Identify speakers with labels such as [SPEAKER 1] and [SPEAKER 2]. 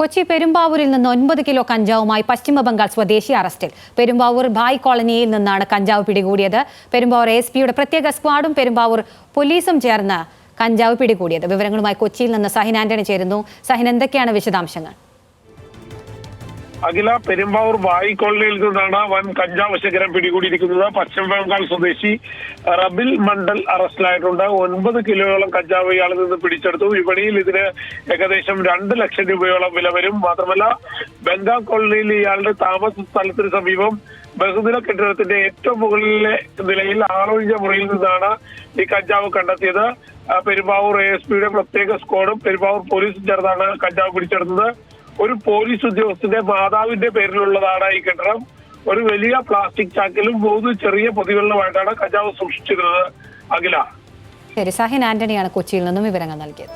[SPEAKER 1] കൊച്ചി പെരുമ്പാവൂരിൽ നിന്ന് 9 കിലോ കഞ്ചാവുമായി പശ്ചിമബംഗാൾ സ്വദേശി അറസ്റ്റിൽ. പെരുമ്പാവൂർ ഭായ് കോളനിയിൽ നിന്നാണ് കഞ്ചാവ് പിടികൂടിയത്. പെരുമ്പാവൂർ എസ്.പിയുടെ പ്രത്യേക സ്ക്വാഡും പെരുമ്പാവൂർ പോലീസും ചേർന്ന് കഞ്ചാവ് പിടികൂടിയത്. വിവരങ്ങളുമായി കൊച്ചിയിൽ നിന്ന് സഹിൻ ആന്റണി ചേരുന്നു. സഹിൻ, എന്തൊക്കെയാണ് വിശദാംശങ്ങൾ?
[SPEAKER 2] അഖില, പെരുമ്പാവൂർ ഭായ് കോളനിയിൽ നിന്നാണ് വൻ കഞ്ചാവ് ശേഖരം പിടികൂടിയിരിക്കുന്നത്. പശ്ചിമ ബംഗാൾ സ്വദേശി റബിൽ മണ്ഡൽ അറസ്റ്റിലായിട്ടുണ്ട്. 9 കിലോയോളം കഞ്ചാവ് ഇയാളിൽ നിന്ന് പിടിച്ചെടുത്തു. വിപണിയിൽ ഇതിന് ഏകദേശം 2 ലക്ഷം രൂപയോളം വില വരും. മാത്രമല്ല, ബംഗാൾ കോളനിയിൽ ഇയാളുടെ താമസ സ്ഥലത്തിന് സമീപം ബഹുനില കെട്ടിടത്തിന്റെ ഏറ്റവും മുകളിലെ നിലയിൽ ആളൊഴിഞ്ഞ മുറിയിൽ നിന്നാണ് ഈ കഞ്ചാവ് കണ്ടെത്തിയത്. പെരുമ്പാവൂർ എസ്.പിയുടെ പ്രത്യേക സ്ക്വാഡും പെരുമ്പാവൂർ പോലീസും ചേർന്നാണ് കഞ്ചാവ് പിടിച്ചെടുത്തത്. ഒരു പോലീസ് ഉദ്യോഗസ്ഥന്റെ മാതാവിന്റെ പേരിലുള്ളതാണ് ഈ കെട്ടിടം. ഒരു വലിയ പ്ലാസ്റ്റിക് ചാക്കിലും 3 ചെറിയ പൊതികളിലുമായിട്ടാണ് കഞ്ചാവ് സൂക്ഷിച്ചിരുന്നത്. അഖില,
[SPEAKER 1] ശരി, സഹിൻ ആന്റണിയാണ് കൊച്ചിയിൽ നിന്നും വിവരങ്ങൾ നൽകിയത്.